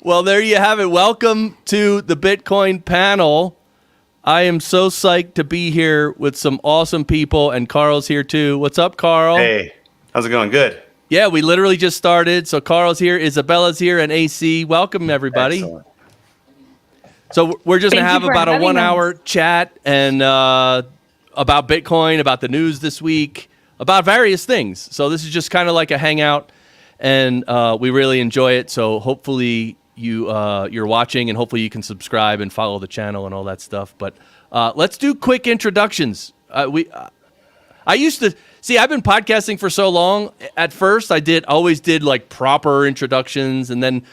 Well, there you have it. Welcome to the Bitcoin panel. I am so psyched to be here with some awesome people, and Carl's here too. What's up, Carl? Hey, how's it going? Good. Yeah, we literally just started. So Carl's here, Isabella's here, and AC. Welcome, everybody. Excellent. So we're just going to have about a 1 hour chat and about Bitcoin, about the news this week, about various things. So this is just kind of like a hangout, and we really enjoy it. So hopefully you're watching, and hopefully you can subscribe and follow the channel and all that stuff. But let's do quick introductions. I used to see, I've been podcasting for so long. At first, I always did like proper introductions, and then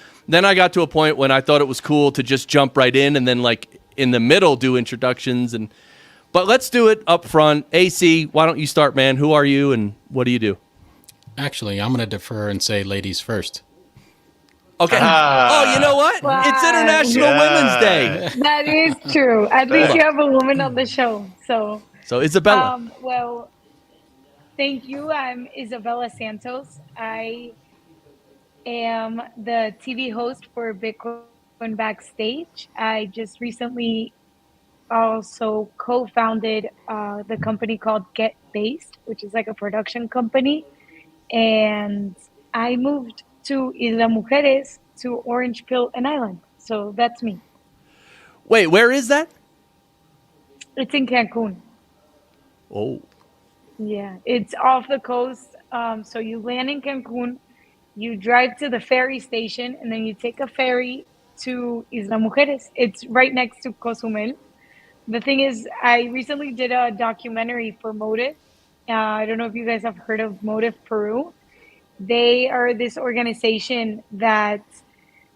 I got to a point when I thought it was cool to just jump right in, and then like in the middle do introductions. But let's do it up front. AC, why don't you start, man? Who are you, and what do you do? Actually, I'm going to defer and say ladies first. Okay. Oh, you know what? Wow. It's International Women's Day. That is true. At least you have a woman on the show. So Isabella. Well, thank you. I'm Isabella Santos. I am the TV host for Bitcoin Backstage. I just recently also co-founded the company called Get Based, which is like a production company. And I moved to Isla Mujeres, to Orange Pill and Island. So that's me. Wait, where is that? It's in Cancun. Oh. Yeah, it's off the coast. So you land in Cancun, you drive to the ferry station, and then you take a ferry to Isla Mujeres. It's right next to Cozumel. The thing is, I recently did a documentary for Motive. I don't know if you guys have heard of Motive Peru. They are this organization that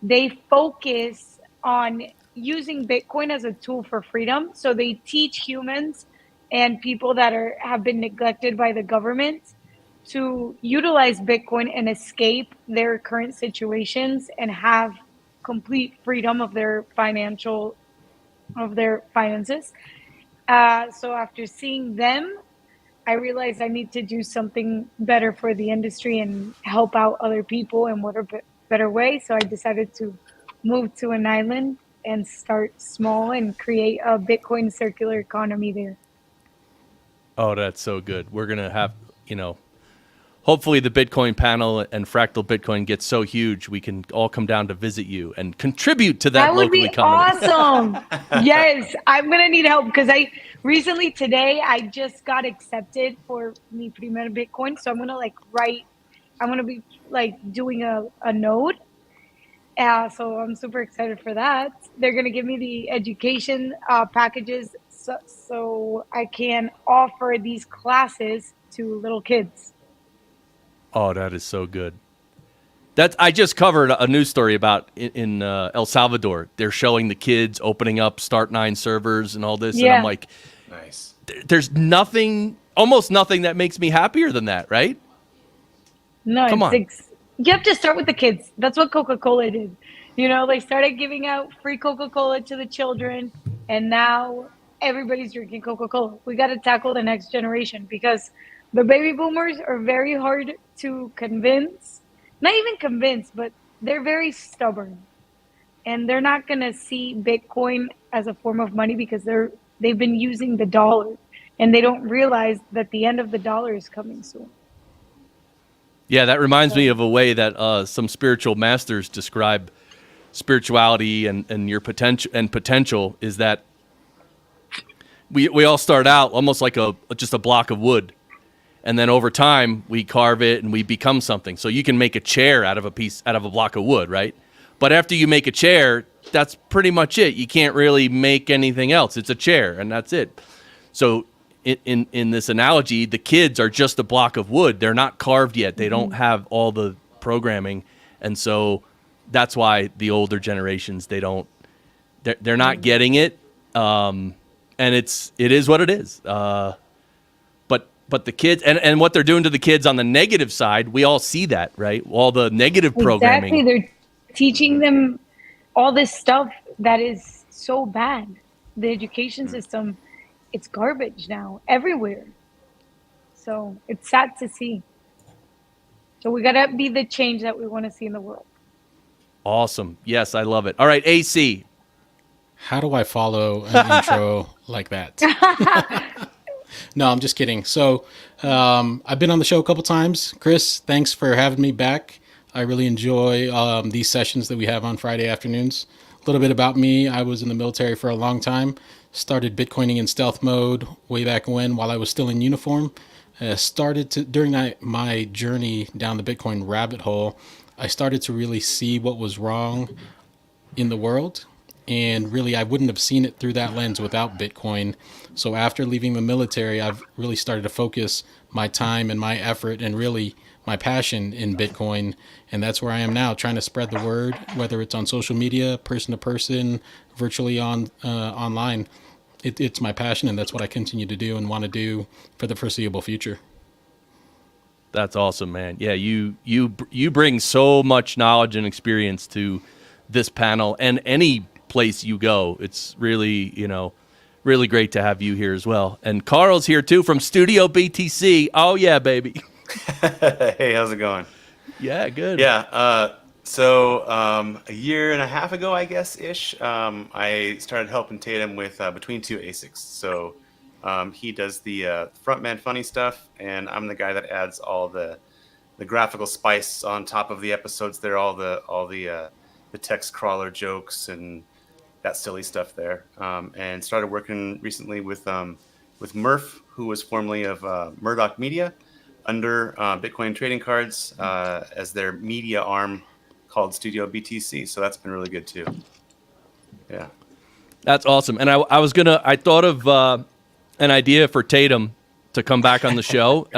they focus on using Bitcoin as a tool for freedom. So they teach humans and people that have been neglected by the government to utilize Bitcoin and escape their current situations and have complete freedom of their finances. So after seeing them, I realized I need to do something better for the industry and help out other people in what a better way. So I decided to move to an island and start small and create a Bitcoin circular economy there. Oh, that's so good. We're going to have, hopefully the Bitcoin panel and Fractal Bitcoin gets so huge we can all come down to visit you and contribute to that local economy. That would be awesome. Yes, I'm going to need help because recently today I just got accepted for Mi Primer Bitcoin. So I'm going to be doing a node. So I'm super excited for that. They're going to give me the education packages so I can offer these classes to little kids. Oh, that is so good. I just covered a news story about in El Salvador. They're showing the kids opening up Start9 servers and all this. Yeah. And I'm like, nice. There's almost nothing that makes me happier than that, right? No, come on. You have to start with the kids. That's what Coca-Cola did. They started giving out free Coca-Cola to the children, and now everybody's drinking Coca-Cola. We got to tackle the next generation because the baby boomers are very hard to convince. Not even convince, but they're very stubborn. And they're not going to see Bitcoin as a form of money because they've been using the dollar, and they don't realize that the end of the dollar is coming soon. Yeah, that reminds me of a way that some spiritual masters describe spirituality and your potential is that we all start out almost like just a block of wood, and then over time we carve it and we become something. So you can make a chair out of a block of wood, right? But after you make a chair, that's pretty much it. You can't really make anything else. It's a chair, and that's it. So in this analogy, the kids are just a block of wood. They're not carved yet. They don't have all the programming, and so that's why the older generations they're not getting it. And it is what it is. But the kids and what they're doing to the kids on the negative side, we all see that, right? All the negative programming. Exactly, they're teaching them all this stuff that is so bad. The education system it's garbage now everywhere. So it's sad to see. So we gotta be the change that we want to see in the world. Awesome. Yes, I love it. All right, AC. How do I follow an intro like that? No, I'm just kidding. So I've been on the show a couple times. Chris, thanks for having me back. I really enjoy these sessions that we have on Friday afternoons. A little bit about me. I was in the military for a long time. Started Bitcoining in stealth mode way back when while I was still in uniform. During my journey down the Bitcoin rabbit hole, I started to really see what was wrong in the world. And really, I wouldn't have seen it through that lens without Bitcoin. So after leaving the military, I've really started to focus my time and my effort and really my passion in Bitcoin. And that's where I am now, trying to spread the word, whether it's on social media, person to person, virtually online. It's my passion, and that's what I continue to do and want to do for the foreseeable future. That's awesome, man. Yeah, you bring so much knowledge and experience to this panel and any place you go. It's really, really great to have you here as well. And Carl's here too from Studio BTC. Oh yeah, baby. Hey, how's it going? Yeah, good. Yeah. So a year and a half ago, I guess ish, I started helping Tatum with Between Two ASICs. So he does the frontman funny stuff, and I'm the guy that adds all the graphical spice on top of the episodes. There, all the text crawler jokes and that silly stuff there. And started working recently with Murph, who was formerly of Murdoch Media, under Bitcoin trading cards as their media arm called Studio BTC. So that's been really good too. Yeah. That's awesome. And I thought of an idea for Tatum to come back on the show.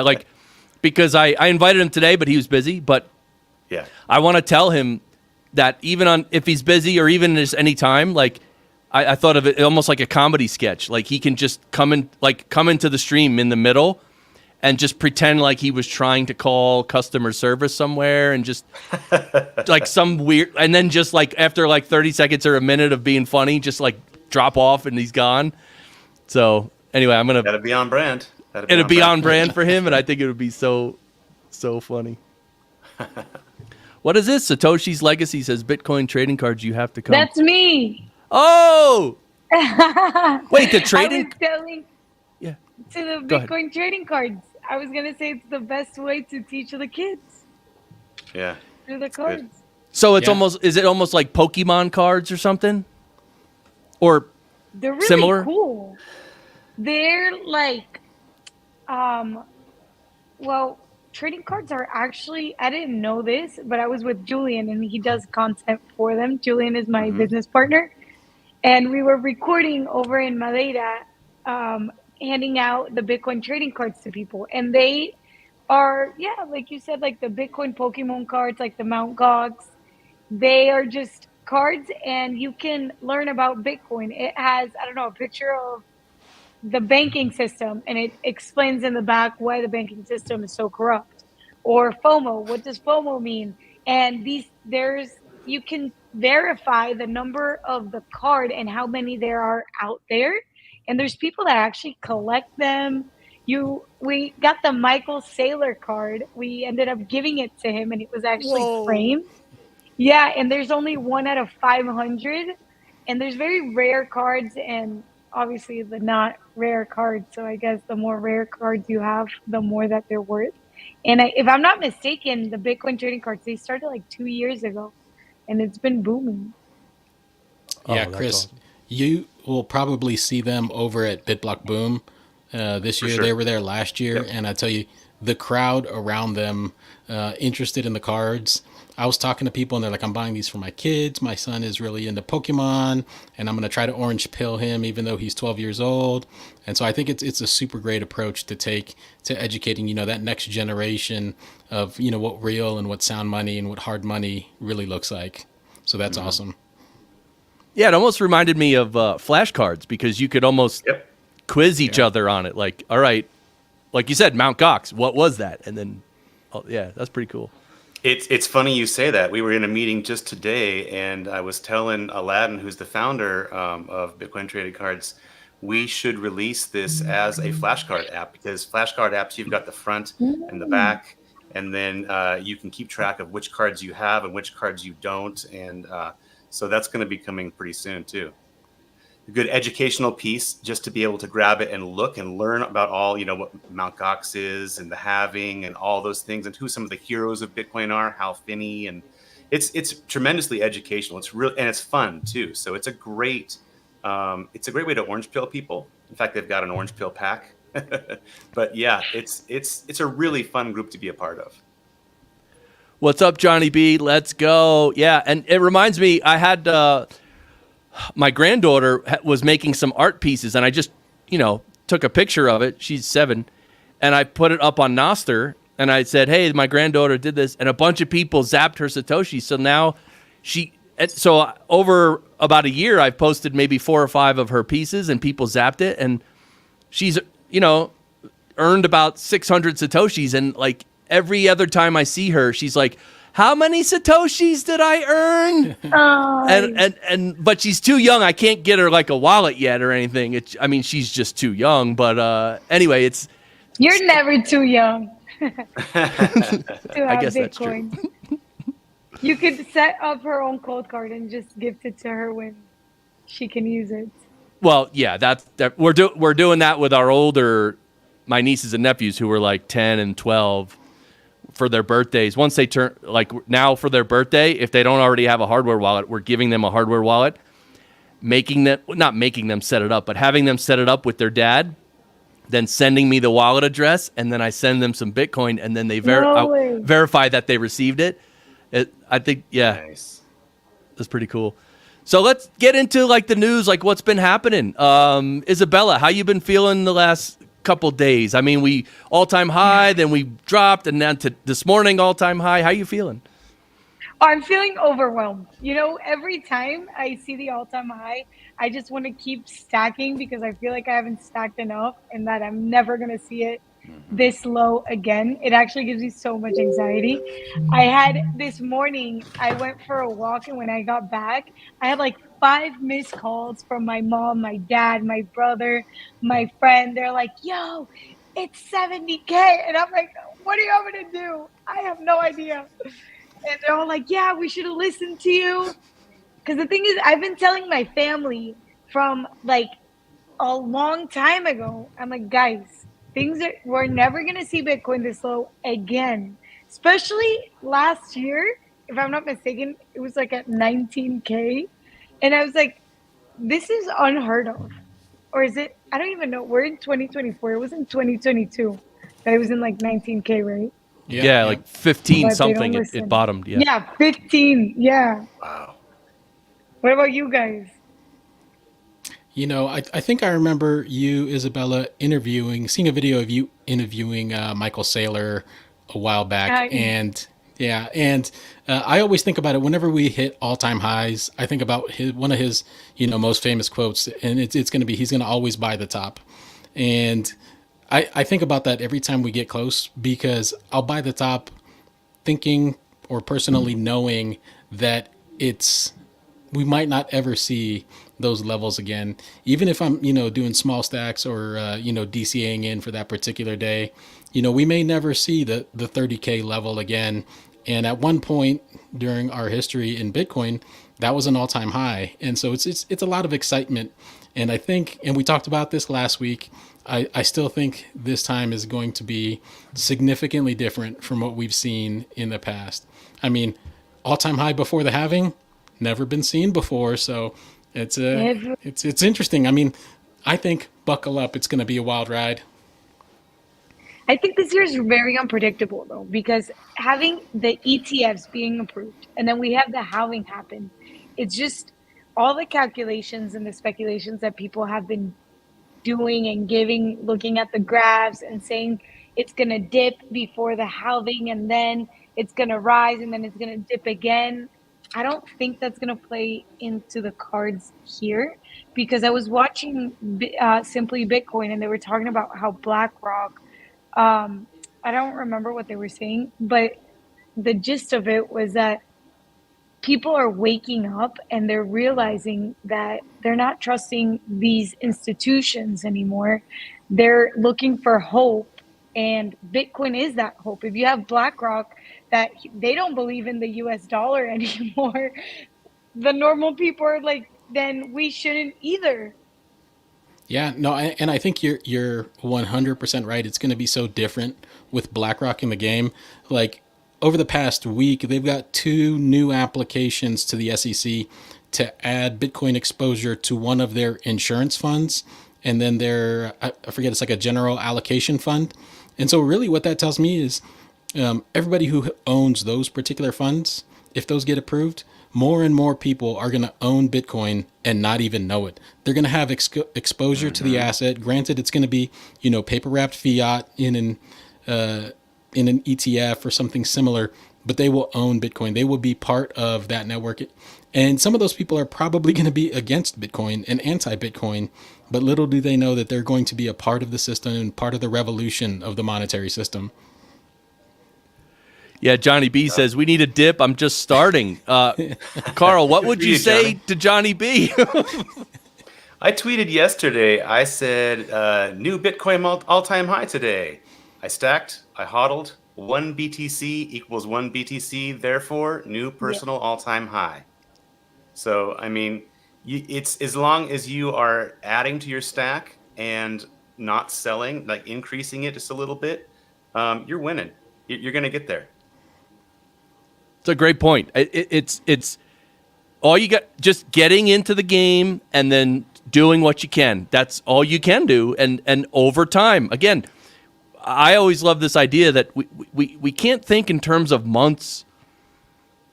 Because I invited him today, but he was busy. But Yeah. I want to tell him that even if he's busy or even just any time, I thought of it almost like a comedy sketch. Like he can just come into the stream in the middle and just pretend like he was trying to call customer service somewhere and just like some weird, and then just after 30 seconds or a minute of being funny, just drop off and he's gone. So anyway, Gotta be on brand. It'll be on brand for him, and I think it would be so funny. What is this? Satoshi's Legacy says Bitcoin trading cards. You have to come. That's me. Oh, wait, the trading. I was telling Yeah. to the Go ahead. Bitcoin trading cards. I was gonna say it's the best way to teach the kids Yeah. through the cards. good. So it's Yeah. is it almost like Pokemon cards or something? Or They're really similar? cool. They're well, trading cards are actually, I didn't know this, but I was with Julian and he does content for them. Julian is my business partner. And we were recording over in Madeira, handing out the Bitcoin trading cards to people. And they are, yeah, like you said, like the Bitcoin Pokemon cards, like the Mount Gox. They are just cards and you can learn about Bitcoin. It has, I don't know, a picture of the banking system and it explains in the back why the banking system is so corrupt. Or FOMO, what does FOMO mean? And you can verify the number of the card and how many there are out there. And there's people that actually collect them. We got the Michael Saylor card. We ended up giving it to him and it was actually framed. Yeah, and there's only 1 out of 500. And there's very rare cards and obviously the not rare cards. So I guess the more rare cards you have, the more that they're worth. And if I'm not mistaken, the Bitcoin trading cards, they started 2 years ago and it's been booming. Yeah, that's Chris, awesome. you will probably see them over at BitBlock Boom this year. sure. They were there last year, and I tell you, the crowd around them interested in the cards. I was talking to people, and they're like, I'm buying these for my kids. My son is really into Pokemon, and I'm going to try to orange pill him, even though he's 12 years old. And so I think it's a super great approach to take to educating, that next generation of, what real and what sound money and what hard money really looks like. So that's awesome. Yeah, it almost reminded me of flashcards because you could almost quiz each other on it. Like, all right, like you said, Mount Gox, what was that? And then, yeah, that's pretty cool. It's funny you say that. We were in a meeting just today, and I was telling Aladdin, who's the founder of Bitcoin Traded Cards, we should release this as a flashcard app, because flashcard apps, you've got the front and the Mm. back, and then you can keep track of which cards you have and which cards you don't. And so that's going to be coming pretty soon too. A good educational piece, just to be able to grab it and look and learn about all, what Mt. Gox is and the halving and all those things, and who some of the heroes of Bitcoin are, Hal Finney, and it's tremendously educational. It's real, and it's fun too. So it's a great way to orange pill people. In fact, they've got an orange pill pack. But yeah, it's a really fun group to be a part of. What's up, Johnny B? Let's go. Yeah, and it reminds me, I had my granddaughter was making some art pieces, and I just, took a picture of it. She's 7, and I put it up on Nostr, and I said, hey, my granddaughter did this, and a bunch of people zapped her Satoshi. So now over about a year, I've posted maybe 4 or 5 of her pieces, and people zapped it, and she's, earned about 600 Satoshis, and like every other time I see her, she's like, how many Satoshis did I earn? But she's too young. I can't get her like a wallet yet or anything. She's just too young. But anyway, You're never too young to have I guess Bitcoin. that's true. You could set up her own cold card and just gift it to her when she can use it. Well, yeah, we're doing that with my nieces and nephews who were like 10 and 12. For their birthdays, once they turn, like now for their birthday, if they don't already have a hardware wallet, we're giving them a hardware wallet, not making them set it up, but having them set it up with their dad, then sending me the wallet address, and then I send them some Bitcoin, and then they verify that they received it. I think, yeah, Nice. that's pretty cool. So let's get into like the news, like what's been happening. Isabella, how you been feeling the last couple days? We all-time high, then we dropped, and then to this morning all-time high. How you feeling? I'm feeling overwhelmed. Every time I see the all-time high, I just want to keep stacking because I feel like I haven't stacked enough and that I'm never going to see it this low again. It actually gives me so much anxiety. I had this morning, I went for a walk, and when I got back, I had like 5 missed calls from my mom, my dad, my brother, my friend. They're like, yo, it's 70K. And I'm like, what do you want me to do? I have no idea. And they're all like, yeah, we should have listened to you. Because the thing is, I've been telling my family from like a long time ago. I'm like, guys, we're never going to see Bitcoin this low again. Especially last year, if I'm not mistaken, it was like at 19K. And I was like, this is unheard of. Or is it? I don't even know. We're in 2024. It was in 2022 that it was in like 19K, right? Yeah, like 15 But something. It bottomed. Yeah. Yeah, 15. Yeah. Wow. What about you guys? I think I remember you, Isabella, seeing a video of you interviewing Michael Saylor a while back. And I always think about it whenever we hit all-time highs. I think about one of his, most famous quotes, and it's going to be, he's going to always buy the top. And I think about that every time we get close, because I'll buy the top thinking or personally knowing that we might not ever see those levels again. Even if I'm, doing small stacks or, DCAing in for that particular day, we may never see the 30K level again. And at one point during our history in Bitcoin, that was an all-time high. And so it's a lot of excitement. And I think, and we talked about this last week, I still think this time is going to be significantly different from what we've seen in the past. All-time high before the halving, never been seen before. So it's interesting. I think buckle up. It's going to be a wild ride. I think this year is very unpredictable though, because having the ETFs being approved and then we have the halving happen, it's just all the calculations and the speculations that people have been doing and looking at the graphs and saying it's going to dip before the halving and then it's going to rise and then it's going to dip again. I don't think that's going to play into the cards here, because I was watching Simply Bitcoin and they were talking about how BlackRock, I don't remember what they were saying, but the gist of it was that people are waking up and they're realizing that they're not trusting these institutions anymore. They're looking for hope, and Bitcoin is that hope. If you have BlackRock that they don't believe in the US dollar anymore, the normal people are like, then we shouldn't either. Yeah, no, and I think you're 100% right. It's going to be so different with BlackRock in the game. Like over the past week, they've got 2 new applications to the SEC to add Bitcoin exposure to one of their insurance funds, and then their I forget, it's like a general allocation fund. And so really, what that tells me is everybody who owns those particular funds, if those get approved, more and more people are going to own Bitcoin and not even know it. They're going to have exposure to the asset. Granted, it's going to be, paper wrapped fiat in an ETF or something similar, but they will own Bitcoin. They will be part of that network. And some of those people are probably going to be against Bitcoin and anti-Bitcoin, but little do they know that they're going to be a part of the system and part of the revolution of the monetary system. Yeah, Johnny B says, we need a dip. I'm just starting. Carl, what would you say to Johnny B? I tweeted yesterday, I said, new Bitcoin all-time high today. I stacked, I hodled, 1 BTC equals 1 BTC, therefore, new personal all-time high. So, I mean, it's as long as you are adding to your stack and not selling, like increasing it just a little bit, you're winning. You're going to get there. It's a great point. It's all you got, just getting into the game and then doing what you can. That's all you can do. And over time, again, I always love this idea that we can't think in terms of months,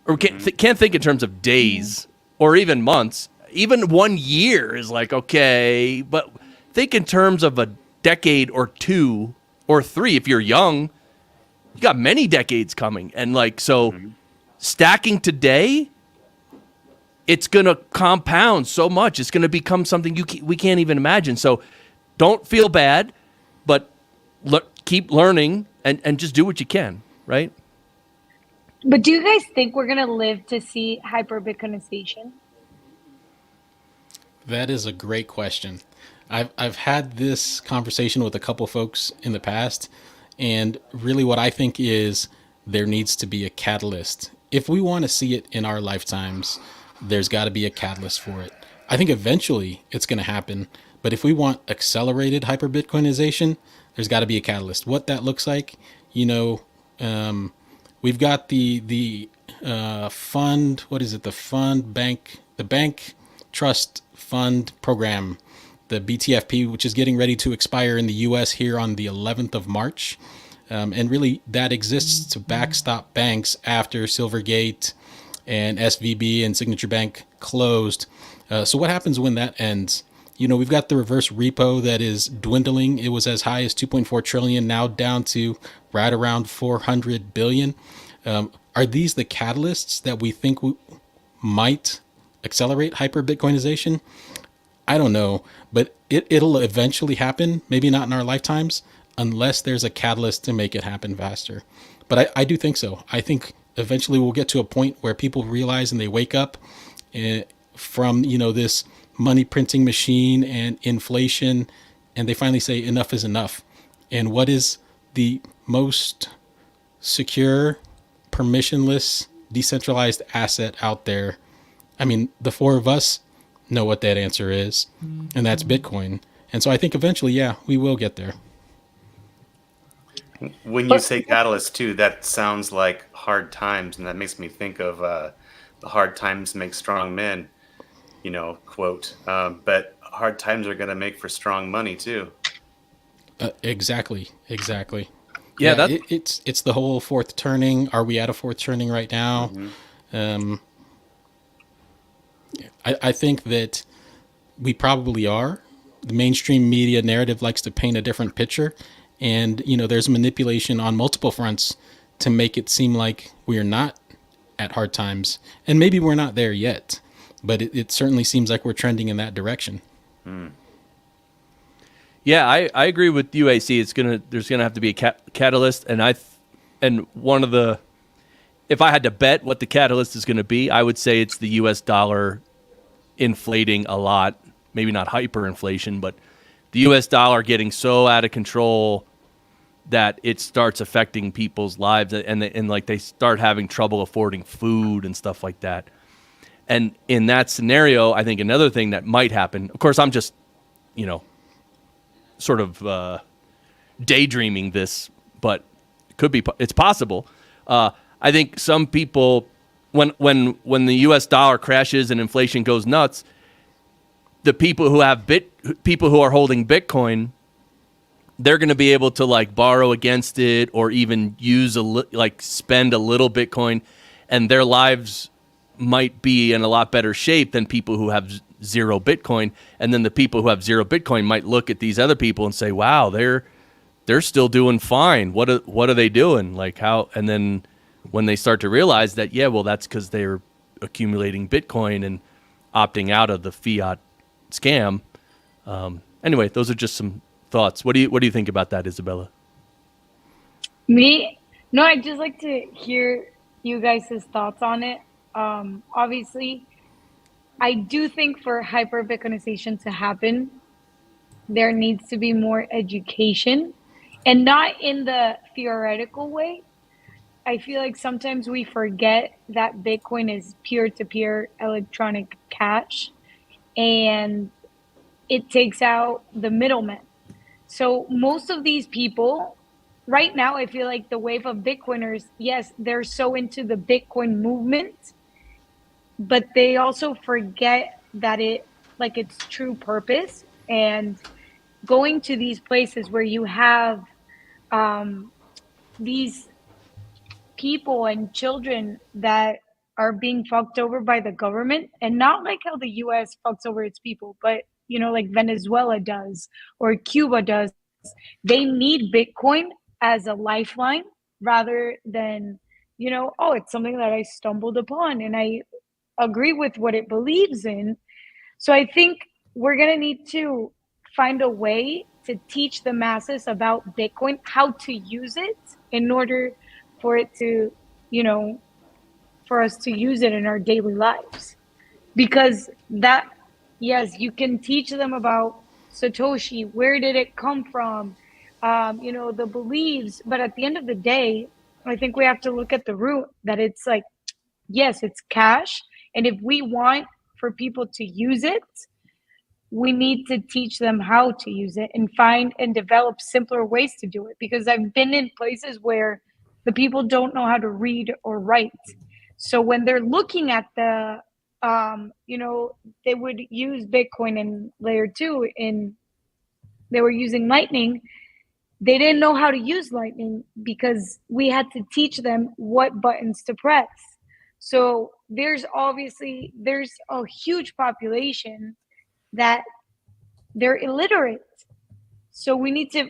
or can't think in terms of days or even months. Even 1 year is like, okay, but think in terms of a decade or 2 or 3. If you're young, you got many decades coming. And like, so stacking today, it's going to compound so much. It's going to become something we can't even imagine. So don't feel bad, but keep learning and just do what you can, right? But do you guys think we're going to live to see hyper-Bitcoinization? That is a great question. I've had this conversation with a couple folks in the past, and really what I think is there needs to be a catalyst. If we want to see it in our lifetimes, there's got to be a catalyst for it. I think eventually it's going to happen, but if we want accelerated hyper-Bitcoinization, there's got to be a catalyst. What that looks like, we've got the fund. What is it? The bank trust fund program, the BTFP, which is getting ready to expire in the U.S. here on the 11th of March. And really, that exists to backstop banks after Silvergate and SVB and Signature Bank closed. So what happens when that ends? We've got the reverse repo that is dwindling. It was as high as 2.4 trillion, now down to right around 400 billion. Are these the catalysts that we think might accelerate hyper-Bitcoinization? I don't know, but it'll eventually happen. Maybe not in our lifetimes, unless there's a catalyst to make it happen faster. But I do think so. I think eventually we'll get to a point where people realize and they wake up from, this money printing machine and inflation, and they finally say enough is enough. And what is the most secure, permissionless, decentralized asset out there? I mean, the 4 of us know what that answer is, and that's Bitcoin. And so I think eventually, we will get there. When you say catalyst too, that sounds like hard times, and that makes me think of the hard times make strong men, quote. But hard times are going to make for strong money too. Exactly. Yeah, it's the whole fourth turning. Are we at a fourth turning right now? I think that we probably are. The mainstream media narrative likes to paint a different picture. And, there's manipulation on multiple fronts to make it seem like we are not at hard times. And maybe we're not there yet, but it certainly seems like we're trending in that direction. Yeah, I agree with UAC. There's gonna have to be a catalyst, and one of the if I had to bet what the catalyst is going to be, I would say it's the U.S. dollar inflating a lot. Maybe not hyperinflation, but the U.S. dollar getting so out of control that it starts affecting people's lives, and like they start having trouble affording food and stuff like that. And in that scenario, I think another thing that might happen, of course, I'm just, sort of daydreaming this, but it's possible. I think some people, when the U.S. dollar crashes and inflation goes nuts, the people who are holding Bitcoin, they're going to be able to like borrow against it or even spend a little Bitcoin, and their lives might be in a lot better shape than people who have zero Bitcoin. And then the people who have zero Bitcoin might look at these other people and say, wow, they're still doing fine. What are they doing? Like how? And then when they start to realize that, yeah, well, that's because they're accumulating Bitcoin and opting out of the fiat scam. Anyway, those are just some thoughts. What do you think about that, Isabella? Me? No, I'd just like to hear you guys' thoughts on it. Obviously, I do think for hyper-Bitcoinization to happen, there needs to be more education, and not in the theoretical way. I feel like sometimes we forget that Bitcoin is peer-to-peer electronic cash, and it takes out the middleman. So most of these people, right now, I feel like the wave of Bitcoiners, yes, they're so into the Bitcoin movement, but they also forget that its true purpose, and going to these places where you have these people and children that are being fucked over by the government, and not like how the US fucks over its people, but like Venezuela does or Cuba does. They need Bitcoin as a lifeline rather than, oh, it's something that I stumbled upon and I agree with what it believes in. So I think we're going to need to find a way to teach the masses about Bitcoin, how to use it in order for it to, for us to use it in our daily lives. Because yes, you can teach them about Satoshi, where did it come from, the beliefs. But at the end of the day, I think we have to look at the root, that it's like, yes, it's cash. And if we want for people to use it, we need to teach them how to use it and find and develop simpler ways to do it. Because I've been in places where the people don't know how to read or write. So when they're looking at the, they would use Bitcoin in layer 2 and they were using Lightning. They didn't know how to use Lightning because we had to teach them what buttons to press. So there's a huge population that they're illiterate. So we need to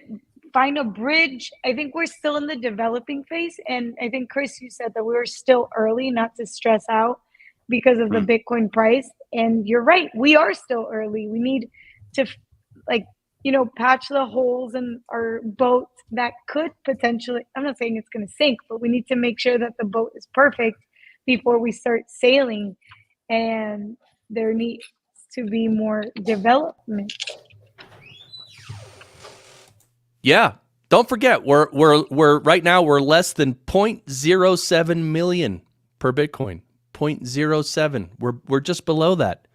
find a bridge. I think we're still in the developing phase. And I think, Chris, you said that we were still early, not to stress out because of the Bitcoin price. And you're right, we are still early. We need to patch the holes in our boat that could potentially, I'm not saying it's going to sink, but we need to make sure that the boat is perfect before we start sailing. And there needs to be more development. Yeah. Don't forget, we're right now we're less than 0.07 million per Bitcoin. 0.07. We're just below that.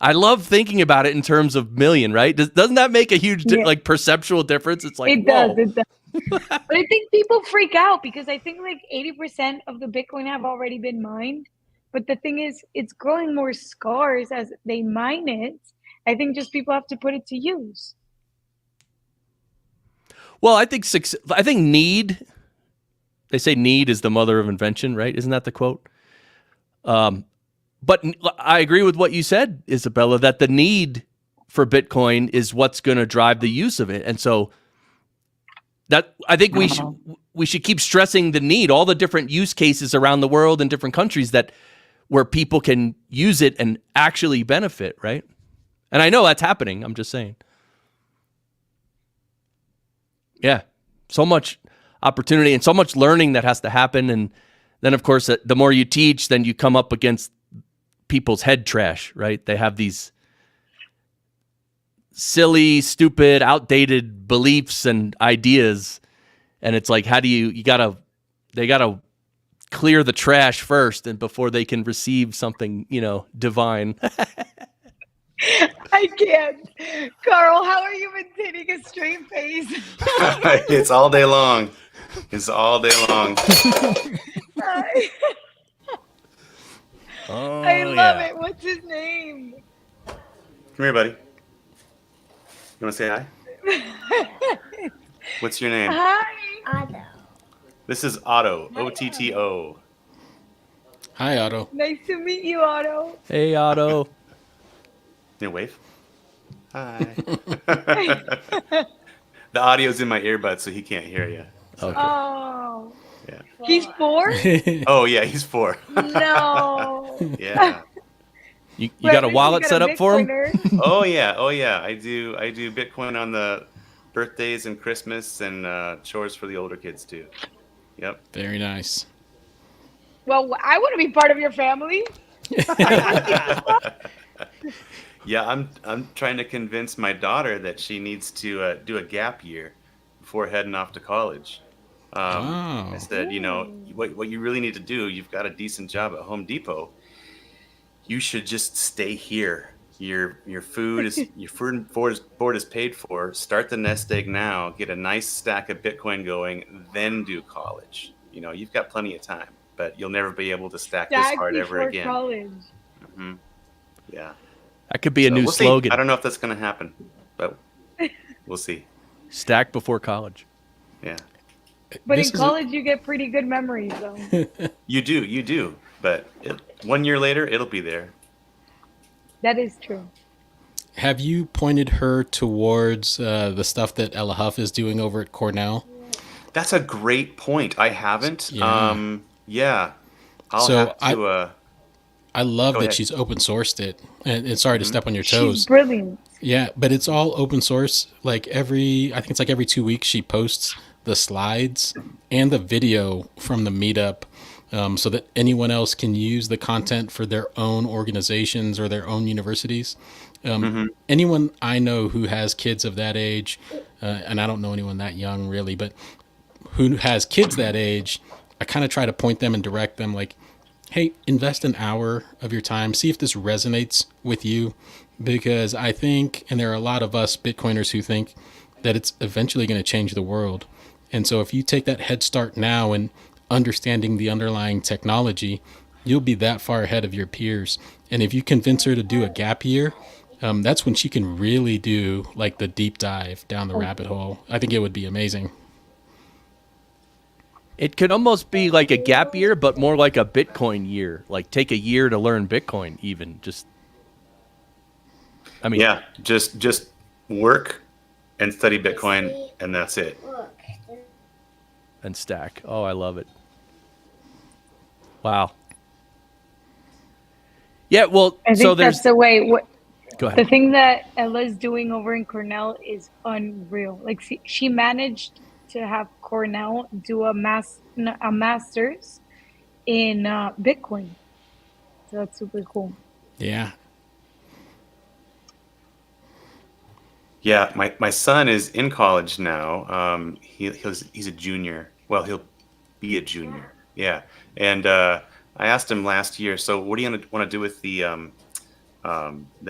I love thinking about it in terms of million, right? Doesn't that make a huge perceptual difference? It's like, it does. But I think people freak out because I think like 80% of the Bitcoin have already been mined. But the thing is, it's growing more scarce as they mine it. I think just people have to put it to use. Well, I think need. They say need is the mother of invention, right? Isn't that the quote? But I agree with what you said, Isabella, that the need for Bitcoin is what's going to drive the use of it. And so that I think we should keep stressing the need, all the different use cases around the world in different countries where people can use it and actually benefit, right? And I know that's happening. I'm just saying. Yeah. So much opportunity and so much learning that has to happen. And Then, of course, the more you teach, then you come up against people's head trash, right? They have these silly, stupid, outdated beliefs and ideas. And it's like, how do they gotta clear the trash first and before they can receive something, divine. I can't. Carl, how are you maintaining a straight face? It's all day long. It's all day long. I love it. What's his name? Come here, buddy. You want to say hi? What's your name? Hi. Otto. This is Otto. Otto. Hi, Otto. Nice to meet you, Otto. Hey, Otto. You wave. Hi. The audio's in my earbuds, so he can't hear you. Okay. Oh. Yeah. He's 4? Oh yeah, he's 4. No. Yeah. You got a Wait, wallet you set up for him? Bitcoiner. Oh yeah. I do Bitcoin on the birthdays and Christmas and chores for the older kids too. Yep. Very nice. Well, I want to be part of your family. Yeah, I'm trying to convince my daughter that she needs to do a gap year before heading off to college. I said, what you really need to do, you've got a decent job at Home Depot. You should just stay here. Your food is board is paid for. Start the nest egg now. Get a nice stack of Bitcoin going, then do college. You've got plenty of time, but you'll never be able to stack this hard ever again. College. Mm-hmm. Yeah. That could be a new we'll slogan. See. I don't know if that's going to happen, but we'll see. Stack before college. Yeah. But in college, you get pretty good memories, though. You do. But 1 year later, it'll be there. That is true. Have you pointed her towards the stuff that Ellah Huff is doing over at Cornell? That's a great point. I haven't. Yeah. Yeah. I'll have to. I love that ahead. she's open sourced it. And sorry to step on your toes. She's brilliant. Yeah, but it's all open source. I think it's every 2 weeks she posts the slides and the video from the meetup, so that anyone else can use the content for their own organizations or their own universities. Anyone I know who has kids of that age, and I don't know anyone that young really, but who has kids that age, I kind of try to point them and direct them like, hey, invest an hour of your time. See if this resonates with you. Because I think, and there are a lot of us Bitcoiners who think that it's eventually going to change the world. And so if you take that head start now and understanding the underlying technology, you'll be that far ahead of your peers. And if you convince her to do a gap year, that's when she can really do like the deep dive down the rabbit hole. I think it would be amazing. It could almost be like a gap year, but more like a Bitcoin year. Like take a year to learn Bitcoin even. Yeah, just work and study Bitcoin, and that's it. And stack. Oh, I love it. Wow. Yeah, well, I think that's the way. Go ahead. The thing that Ellah is doing over in Cornell is unreal. Like she managed to have Cornell do a master's in Bitcoin. So that's super cool. Yeah. Yeah, my son is in college now. He's a junior. Well, he'll be a junior. Yeah, and I asked him last year, so what do you want to do with the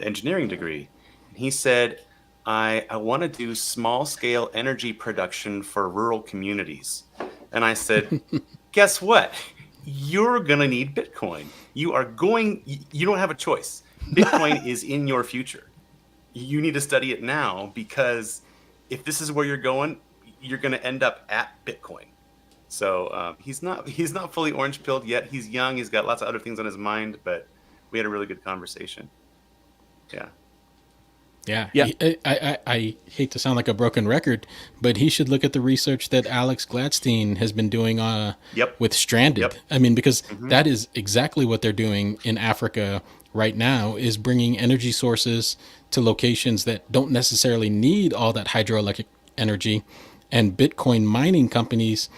engineering degree? And he said, I want to do small scale energy production for rural communities. And I said, guess what? You're gonna need Bitcoin. You don't have a choice. Bitcoin is in your future. You need to study it now, because if this is where you're going, you're going to end up at Bitcoin. So he's not fully orange pilled yet. He's young. He's got lots of other things on his mind, but we had a really good conversation. Yeah. Yeah. I hate to sound like a broken record, but he should look at the research that Alex Gladstein has been doing with Stranded. Yep. I mean, because that is exactly what they're doing in Africa right now, is bringing energy sources to locations that don't necessarily need all that hydroelectric energy. And Bitcoin mining companies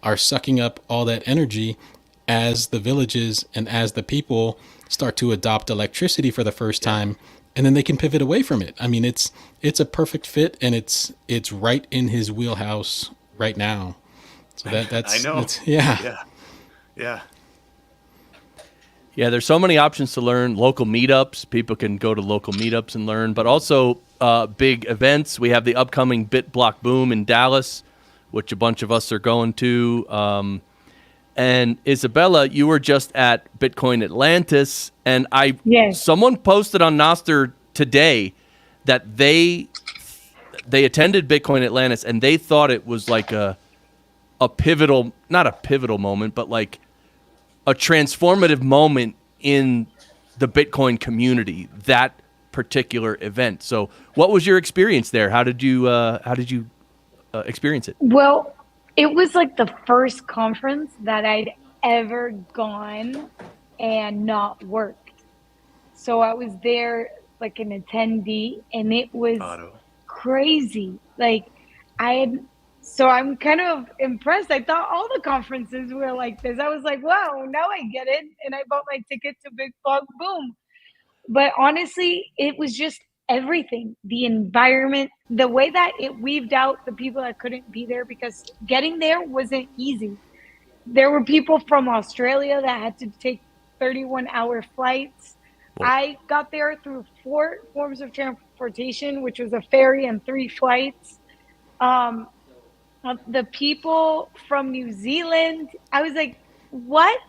are sucking up all that energy as the villages and as the people start to adopt electricity for the first time, and then they can pivot away from it. I mean, it's a perfect fit, and it's right in his wheelhouse right now. So I know. Yeah. Yeah. Yeah, there's so many options to learn. Local meetups, people can go to local meetups and learn, but also big events. We have the upcoming Bit Block Boom in Dallas, which a bunch of us are going to. And Isabella, you were just at Bitcoin Atlantis, and Yes. someone posted on Nostr today that they attended Bitcoin Atlantis and they thought it was like a pivotal, not a pivotal moment, but like a transformative moment in the Bitcoin community, that particular event. So what was your experience there? How did you experience it? Well, it was like the first conference that I'd ever gone and not worked. So I was there like an attendee, and it was Auto. crazy. Like so I'm kind of impressed. I thought all the conferences were like this. I was like, wow, now I get it. And I bought my ticket to Big Block Boom. But honestly, it was just everything. The environment, the way that it weaved out the people that couldn't be there, because getting there wasn't easy. There were people from Australia that had to take 31-hour flights. Whoa. I got there through 4 forms of transportation, which was a ferry and 3 flights. The people from New Zealand, I was like, what?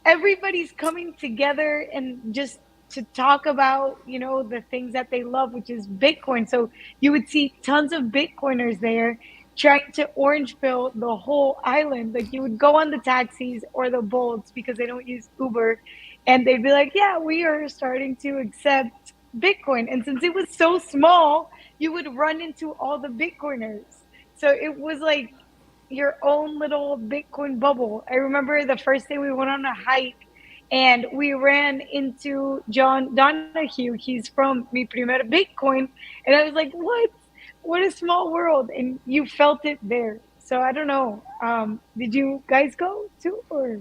Everybody's coming together and just to talk about, the things that they love, which is Bitcoin. So you would see tons of Bitcoiners there trying to orange pill the whole island. Like, you would go on the taxis or the Bolts, because they don't use Uber, and they'd be like, yeah, we are starting to accept Bitcoin. And since it was so small, you would run into all the Bitcoiners. So it was like your own little Bitcoin bubble. I remember the first day we went on a hike and we ran into John Donahue. He's from Mi Primer Bitcoin. And I was like, what a small world. And you felt it there. So I don't know. Did you guys go too, or?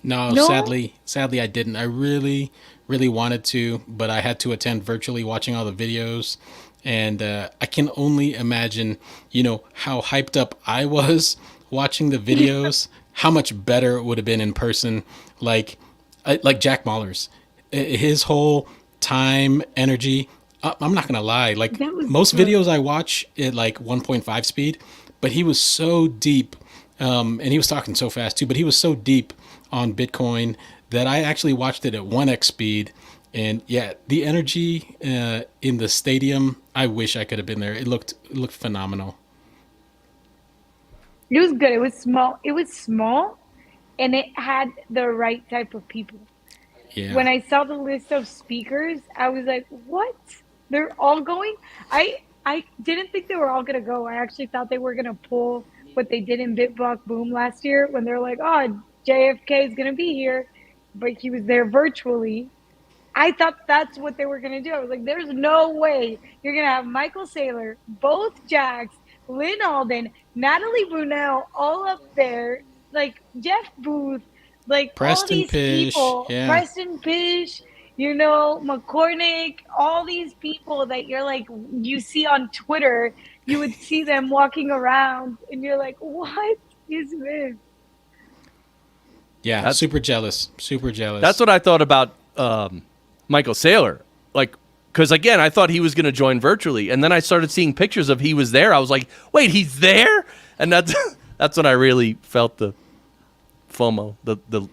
No, No? sadly I didn't. I really, really wanted to, but I had to attend virtually, watching all the videos. And I can only imagine, how hyped up I was watching the videos, how much better it would have been in person. Like Jack Mahler's, his whole time, energy. I'm not going to lie. Like, That was most good. videos I watch at like 1.5 speed, but he was so deep. And he was talking so fast too, but he was so deep on Bitcoin that I actually watched it at 1x speed. And yeah, the energy in the stadium, I wish I could have been there. It looked phenomenal. It was good. It was small. And it had the right type of people. Yeah. When I saw the list of speakers, I was like, what? They're all going? I didn't think they were all going to go. I actually thought they were going to pull what they did in BitBlock Boom last year, when they're like, oh, JFK is going to be here, but he was there virtually. I thought that's what they were going to do. I was like, there's no way you're going to have Michael Saylor, both Jacks, Lynn Alden, Natalie Brunell, all up there, like Jeff Booth, like Preston all these Pish, people, yeah. Preston Pish, McCormick, all these people that you're like, you see on Twitter, you would see them walking around and you're like, what is this? Yeah, super jealous. That's what I thought about Michael Saylor. Like, because again, I thought he was going to join virtually, and then I started seeing pictures of he was there. I was like, wait, he's there? And that's when I really felt the FOMO, the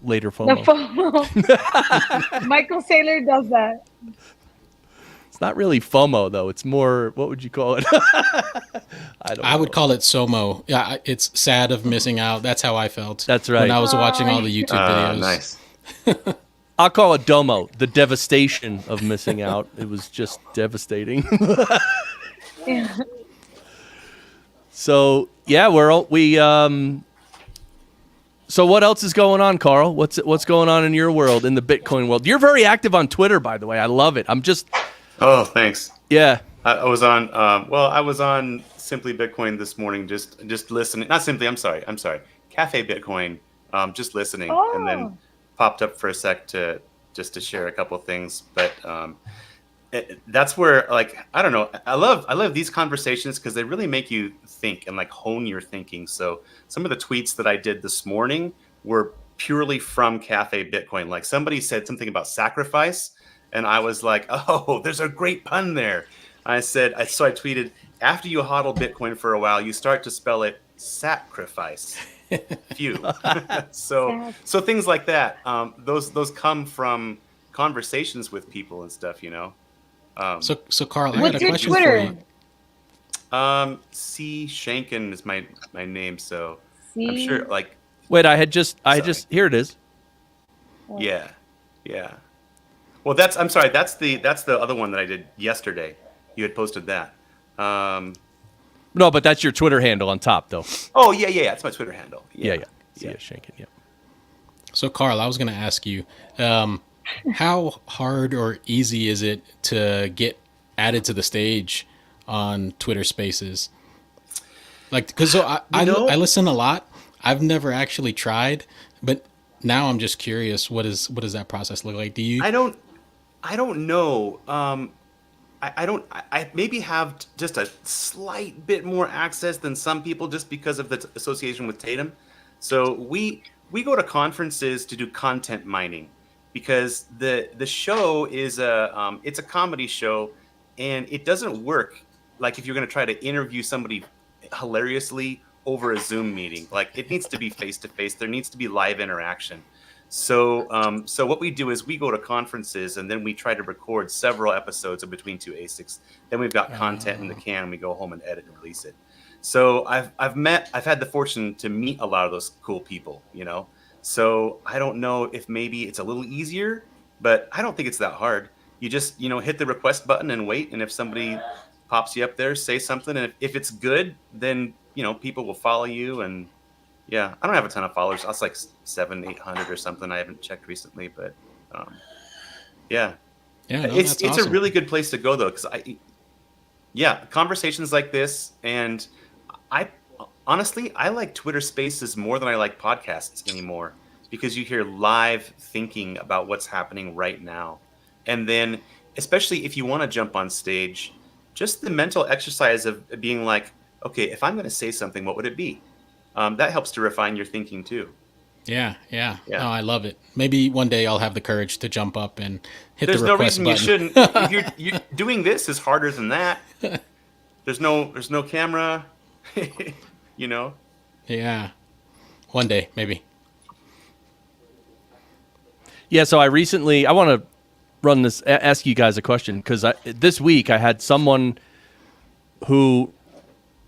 later FOMO. The FOMO. Michael Saylor does that. It's not really FOMO though. It's more, what would you call it? I would call it SOMO. Yeah, it's sad of missing out. That's how I felt. That's right. When I was watching all the YouTube videos. Nice. I'll call it DOMO, the devastation of missing out. It was just devastating. Yeah. So yeah, so what else is going on, Carl? What's going on in your world, in the Bitcoin world? You're very active on Twitter, by the way. I love it. Oh, thanks. Yeah. I was on. I was on Simply Bitcoin this morning, just listening. Not Simply. I'm sorry. Cafe Bitcoin, just listening, and then Oh, popped up for a sec to share a couple things. But that's where, like, I don't know, I love these conversations because they really make you think and like hone your thinking. So some of the tweets that I did this morning were purely from Cafe Bitcoin. Like somebody said something about sacrifice, and I was like, oh, there's a great pun there. So I tweeted, after you hodl Bitcoin for a while, you start to spell it sacrifice. Few. so sad. so things like that. Those come from conversations with people and stuff, you know. So Carl, I They're got a What's good your question for Twitter? you. C Schenken is my name, so I'm See? sure. Like, Wait, I had sorry. just here it is. Yeah, yeah. Well, I'm sorry. That's the other one that I did yesterday. You had posted that. No, but that's your Twitter handle on top, though. Oh yeah. That's my Twitter handle. Yeah, Yeah, yeah. See yeah. ya, Shankin. Yeah. So Carl, I was going to ask you, how hard or easy is it to get added to the stage on Twitter Spaces? Like, because I listen a lot. I've never actually tried, but now I'm just curious. What does that process look like? Do you? I don't know. I don't. I maybe have just a slight bit more access than some people, just because of the association with Tatum. So we go to conferences to do content mining, because the show is it's a comedy show, and it doesn't work like if you're going to try to interview somebody hilariously over a Zoom meeting. Like, it needs to be face to face. There needs to be live interaction. So what we do is we go to conferences, and then we try to record several episodes of Between Two Asics. Then we've got content in the can, and we go home and edit and release it. So I've had the fortune to meet a lot of those cool people, you know. So I don't know if maybe it's a little easier, but I don't think it's that hard. You just, hit the request button and wait, and if somebody pops you up there, say something, and if it's good, then people will follow you. And yeah, I don't have a ton of followers. I was like 700-800 or something. I haven't checked recently, but yeah, Yeah, no, it's that's awesome. a really good place to go though, because conversations like this, and I honestly I like Twitter Spaces more than I like podcasts anymore, because you hear live thinking about what's happening right now, and then especially if you want to jump on stage, just the mental exercise of being like, okay, if I'm going to say something, what would it be? That helps to refine your thinking too. Yeah. Yeah. No, I love it. Maybe one day I'll have the courage to jump up and hit There's the no request reason button. you shouldn't. If you're doing this is harder than that. There's no camera, Yeah, one day maybe. Yeah. So I want to ask you guys a question, because this week I had someone who.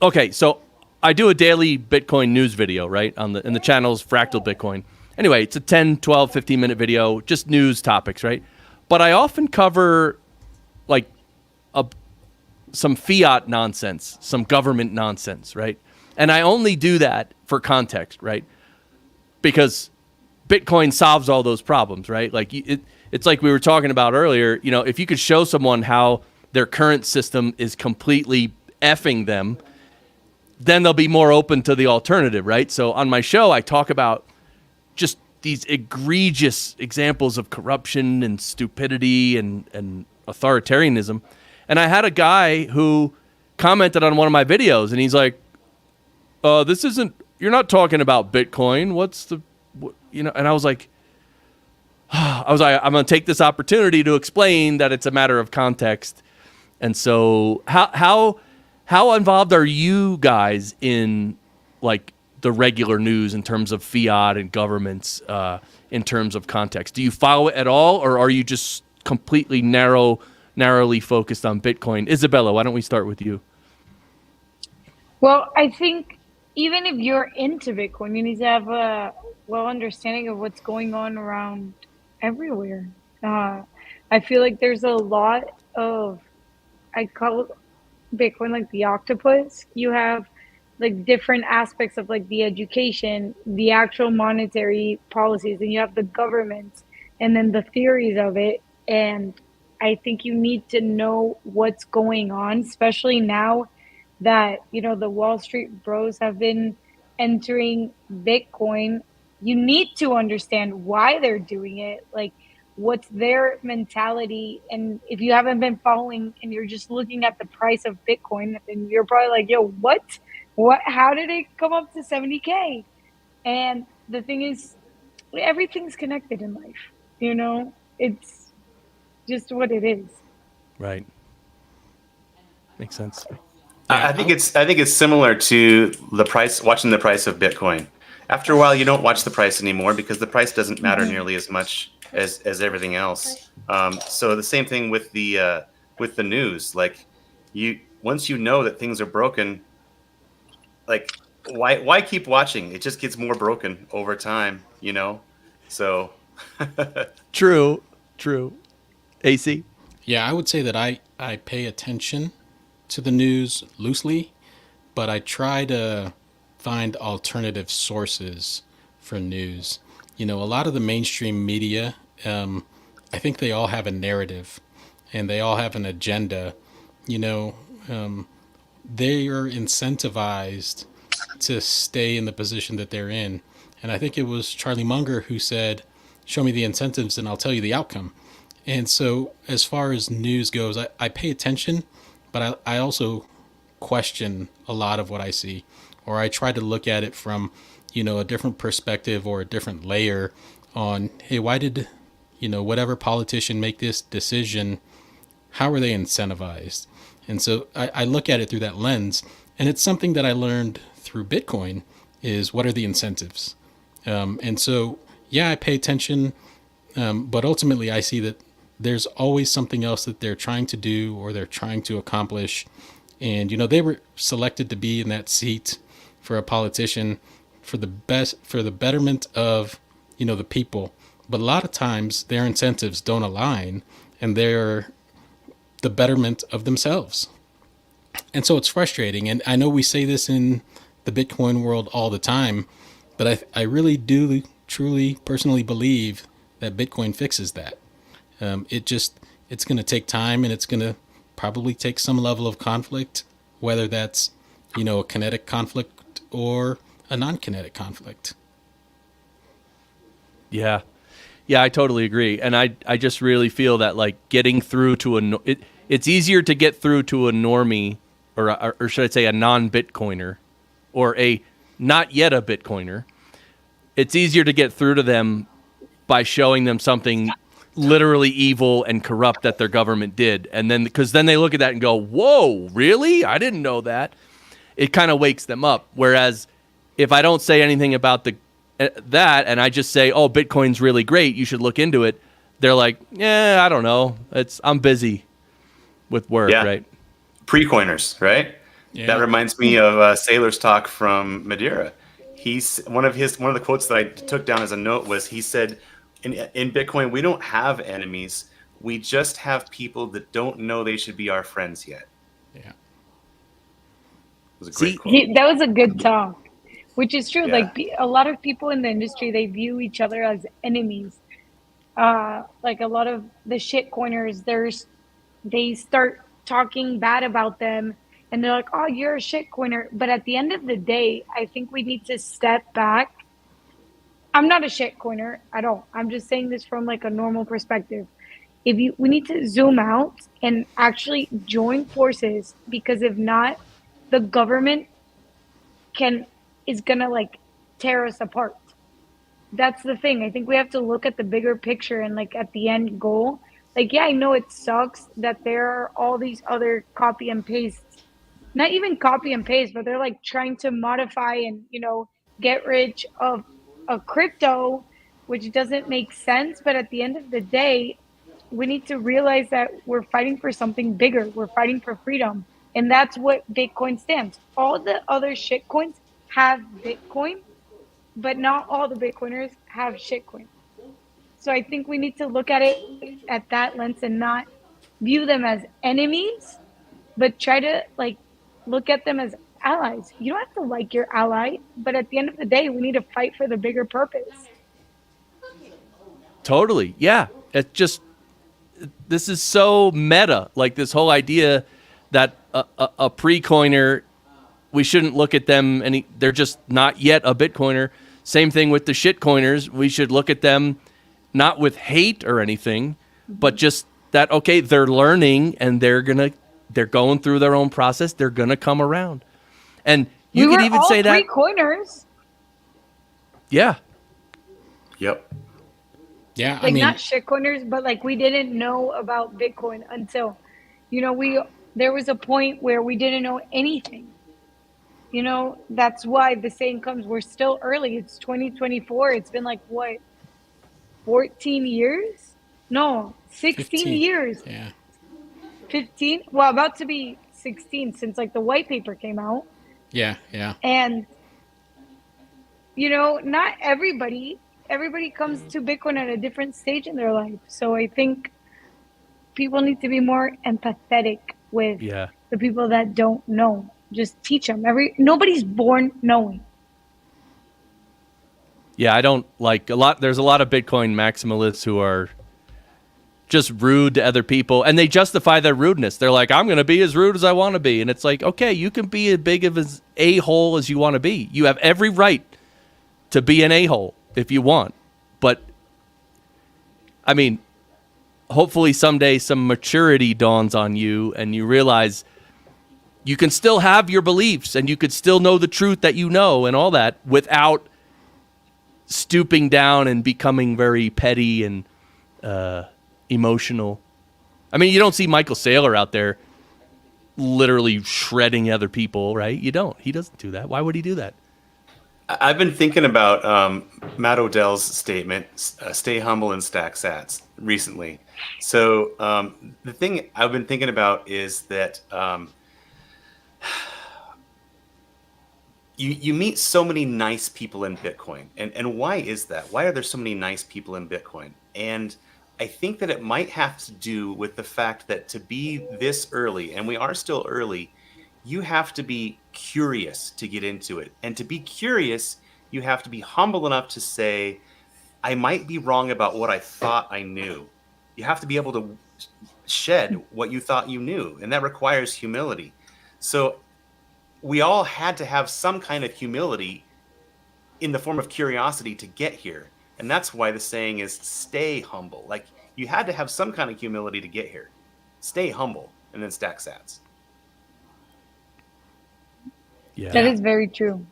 Okay, so I do a daily Bitcoin news video, right? In the channel's Fractal Bitcoin. Anyway, it's a 10, 12, 15-minute video, just news topics, right? But I often cover like some fiat nonsense, some government nonsense, right? And I only do that for context, right? Because Bitcoin solves all those problems, right? Like it's like we were talking about earlier, if you could show someone how their current system is completely effing them, then they'll be more open to the alternative, right? So on my show, I talk about just these egregious examples of corruption and stupidity and authoritarianism. And I had a guy who commented on one of my videos, and he's like, you're not talking about Bitcoin. And I was like, I'm going to take this opportunity to explain that it's a matter of context. And so how involved are you guys in like the regular news in terms of fiat and governments in terms of context? Do you follow it at all, or are you just completely narrowly focused on Bitcoin? Isabella, why don't we start with you? Well, I think even if you're into Bitcoin, you need to have a well understanding of what's going on around everywhere. I feel like there's a lot of, I call Bitcoin like the octopus. You have like different aspects of like the education, the actual monetary policies, and you have the government, and then the theories of it. And I think you need to know what's going on, especially now that the Wall Street bros have been entering Bitcoin, you need to understand why they're doing it, like what's their mentality. And if you haven't been following and you're just looking at the price of Bitcoin, then you're probably like, yo, what, how did it come up to 70K? And the thing is, everything's connected in life, it's just what it is. Right. Makes sense. Yeah, I think it's similar to the price, watching the price of Bitcoin. After a while, you don't watch the price anymore because the price doesn't matter nearly as much as everything else. So the same thing with the news. Like, once you know that things are broken, like why keep watching? It just gets more broken over time, So True. AC? yeah, I would say that I pay attention to the news loosely, but I try to find alternative sources for news. A lot of the mainstream media, I think they all have a narrative and they all have an agenda. You know, they are incentivized to stay in the position that they're in. And I think it was Charlie Munger who said, "Show me the incentives and I'll tell you the outcome." And so, as far as news goes, I pay attention, but I also question a lot of what I see, or I try to look at it from, a different perspective or a different layer on, hey, why did, whatever politician make this decision? How are they incentivized? And so I look at it through that lens, and it's something that I learned through Bitcoin is what are the incentives? And so, yeah, I pay attention, but ultimately I see that there's always something else that they're trying to do or they're trying to accomplish. And, they were selected to be in that seat for a politician for the betterment of, the people. But a lot of times their incentives don't align and they're the betterment of themselves. And so it's frustrating. And I know we say this in the Bitcoin world all the time, but I really do truly personally believe that Bitcoin fixes that. It's going to take time, and it's going to probably take some level of conflict, whether that's, a kinetic conflict or a non-kinetic conflict. Yeah. Yeah, I totally agree. And I just really feel that, like, getting through to it's easier to get through to a normie, or should I say a non-Bitcoiner, or a not yet a Bitcoiner. It's easier to get through to them by showing them something literally evil and corrupt that their government did. And then, because then they look at that and go, whoa, really? I didn't know that. It kind of wakes them up. Whereas if I don't say anything about that and I just say, oh, Bitcoin's really great, you should look into it, they're like, yeah, I don't know. I'm busy with work, right? Pre-coiners, right? Yeah. That reminds me of Sailor's talk from Madeira. One of the quotes that I took down as a note was, he said, in Bitcoin, we don't have enemies. We just have people that don't know they should be our friends yet. Yeah. It was a great quote. That was a good talk, which is true. Yeah. Like, a lot of people in the industry, they view each other as enemies. Like a lot of the shitcoiners, they start talking bad about them, and they're like, oh, you're a shitcoiner. But at the end of the day, I think we need to step back. I'm not a shitcoiner at all. I'm just saying this from like a normal perspective. We need to zoom out and actually join forces, because if not, the government is gonna like tear us apart. That's the thing. I think we have to look at the bigger picture and like at the end goal. Like, yeah, I know it sucks that there are all these other copy and paste, not even copy and paste, but they're like trying to modify and, get rich of a crypto, which doesn't make sense. But at the end of the day, we need to realize that we're fighting for something bigger. We're fighting for freedom. And that's what Bitcoin stands. All the other shitcoins have Bitcoin, but not all the Bitcoiners have shitcoin. So I think we need to look at it at that lens and not view them as enemies, but try to like look at them as allies. You don't have to like your ally, but at the end of the day, we need to fight for the bigger purpose. Totally. Yeah. This is so meta. Like, this whole idea that a pre-coiner we shouldn't look at them they're just not yet a Bitcoiner. Same thing with the shitcoiners. We should look at them not with hate or anything, but just that, okay, they're learning and they're going through their own process. They're going to come around. And you could even say that. Coiners. Yeah. Yep. Yeah, Like, not shitcoiners, but like we didn't know about Bitcoin until, there was a point where we didn't know anything. That's why the saying comes, we're still early. It's 2024. It's been like, what, 14 years? No, 16 15. years. Yeah. 15? Well, about to be 16 since like the white paper came out. Yeah. And, not everybody comes to Bitcoin at a different stage in their life. So I think people need to be more empathetic with the people that don't know. Just teach them. Nobody's born knowing. Yeah, I don't like there's a lot of Bitcoin maximalists who are just rude to other people, and they justify their rudeness. They're like, I'm going to be as rude as I want to be. And it's like, okay, you can be as big of an a-hole as you want to be. You have every right to be an a-hole if you want. But, I mean, hopefully someday some maturity dawns on you and you realize you can still have your beliefs and you could still know the truth that you know and all that without stooping down and becoming very petty and emotional. I mean, you don't see Michael Saylor out there literally shredding other people, right? You don't. He doesn't do that. Why would he do that? I've been thinking about Matt Odell's statement, stay humble and stack sats, recently. So the thing I've been thinking about is that you meet so many nice people in Bitcoin. And why is that? Why are there so many nice people in Bitcoin? And I think that it might have to do with the fact that to be this early, and we are still early, you have to be curious to get into it. And to be curious, you have to be humble enough to say, I might be wrong about what I thought I knew. You have to be able to shed what you thought you knew, and that requires humility. So we all had to have some kind of humility in the form of curiosity to get here. And that's why the saying is stay humble. Like, you had to have some kind of humility to get here. Stay humble and then stack sats. Yeah. That is very true.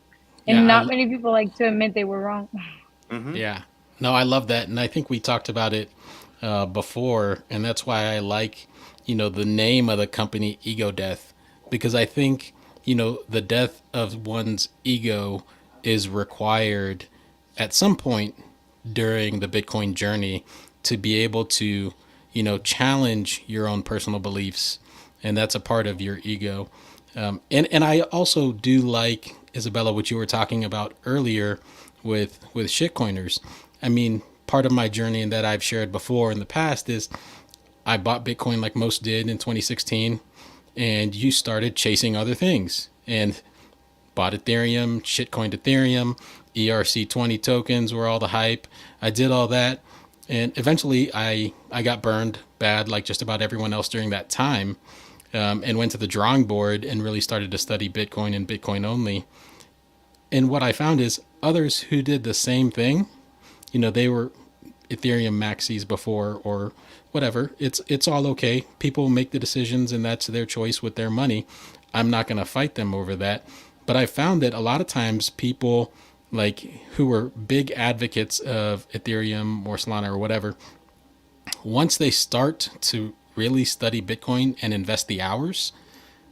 And not many people like to admit they were wrong. Mm-hmm. Yeah. No, I love that. And I think we talked about it before. And that's why I like, the name of the company, Ego Death, because I think, the death of one's ego is required at some point during the Bitcoin journey to be able to, challenge your own personal beliefs. And that's a part of your ego. And I also do like, Isabella, what you were talking about earlier with shitcoiners. I mean, part of my journey and that I've shared before in the past is I bought Bitcoin like most did in 2016, and you started chasing other things and bought Ethereum, shitcoined Ethereum, ERC20 tokens were all the hype. I did all that. And eventually I got burned bad, like just about everyone else during that time. And went to the drawing board and really started to study Bitcoin and Bitcoin only. And what I found is others who did the same thing, they were Ethereum maxis before or whatever. It's all okay. People make the decisions and that's their choice with their money. I'm not going to fight them over that. But I found that a lot of times people like who were big advocates of Ethereum or Solana or whatever, once they start to really study Bitcoin and invest the hours,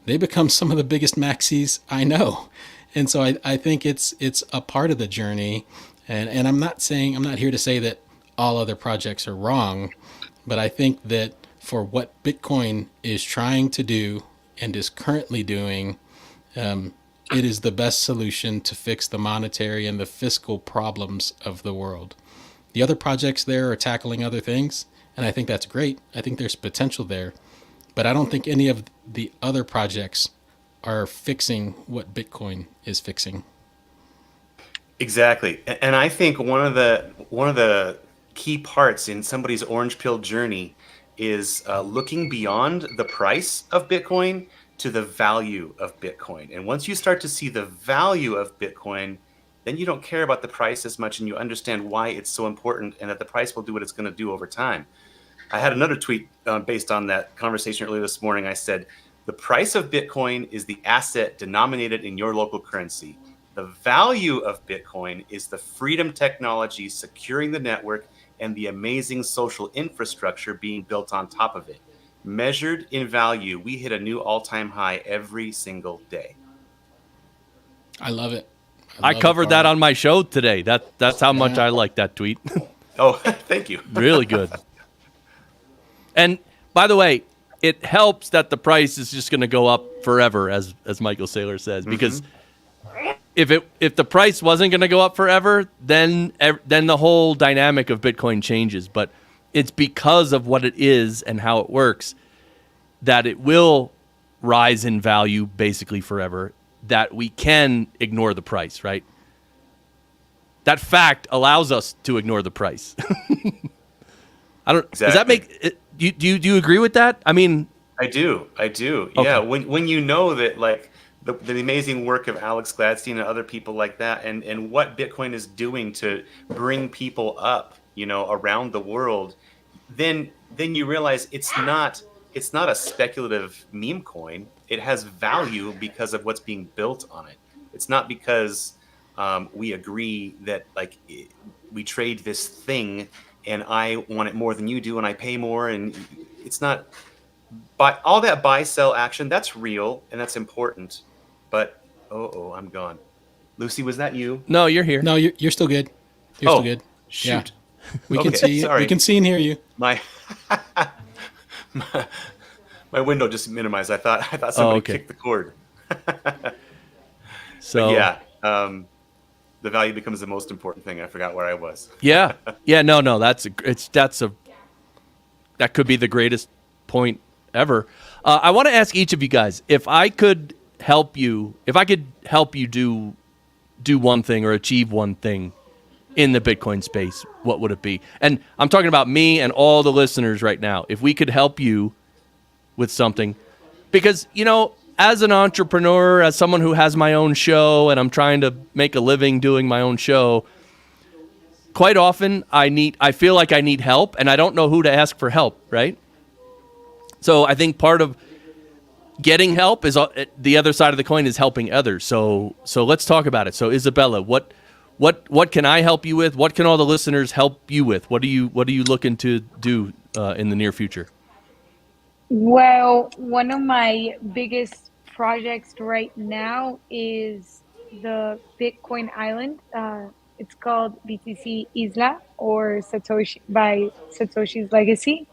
they become some of the biggest maxis I know. And so I think it's a part of the journey. And I'm not here to say that all other projects are wrong, but I think that for what Bitcoin is trying to do and is currently doing, it is the best solution to fix the monetary and the fiscal problems of the world. The other projects there are tackling other things, and I think that's great. I think there's potential there. But I don't think any of the other projects are fixing what Bitcoin is fixing. Exactly. And I think one of the key parts in somebody's orange pill journey is looking beyond the price of Bitcoin to the value of Bitcoin. And once you start to see the value of Bitcoin, then you don't care about the price as much, and you understand why it's so important and that the price will do what it's going to do over time. I had another tweet based on that conversation earlier this morning. I said, the price of Bitcoin is the asset denominated in your local currency. The value of Bitcoin is the freedom technology securing the network and the amazing social infrastructure being built on top of it. Measured in value, we hit a new all-time high every single day. I love it. I covered that on my show today. That's how much I like that tweet. Oh, thank you. Really good. And by the way, it helps that the price is just going to go up forever, as Michael Saylor says, because if the price wasn't going to go up forever, then the whole dynamic of Bitcoin changes. But it's because of what it is and how it works that it will rise in value basically forever, that we can ignore the price, right? That fact allows us to ignore the price. I don't. Exactly. Does that make it? Do you agree with that? I mean, I do. Okay. Yeah. When you know that, like, the amazing work of Alex Gladstein and other people like that, and what Bitcoin is doing to bring people up, around the world, then you realize it's not a speculative meme coin. It has value because of what's being built on it. It's not because we agree that, like, we trade this thing and I want it more than you do and I pay more, and it's not. But all that buy-sell action, that's real and that's important. But, I'm gone. Lucy, was that you? no, you're here. No, you're still good. You're still good. Shoot. Yeah. We Okay, can see. sorry. We can see and hear you. My window just minimized. I thought somebody okay. kicked the cord. So Yeah. The value becomes the most important thing. I forgot where I was. yeah. No. That could be the greatest point ever. I want to ask each of you guys, if I could help you do one thing or achieve one thing in the Bitcoin space, what would it be? And I'm talking about me and all the listeners right now. If we could help you with something, because, as an entrepreneur, as someone who has my own show and I'm trying to make a living doing my own show, quite often I feel like I need help and I don't know who to ask for help, right? So I think part of getting help is the other side of the coin is helping others. So let's talk about it. So Isabella, what can I help you with? What can all the listeners help you with? What are you looking to do in the near future? Well, one of my biggest projects right now is the Bitcoin island. It's called BTC Isla, or Satoshi's Legacy.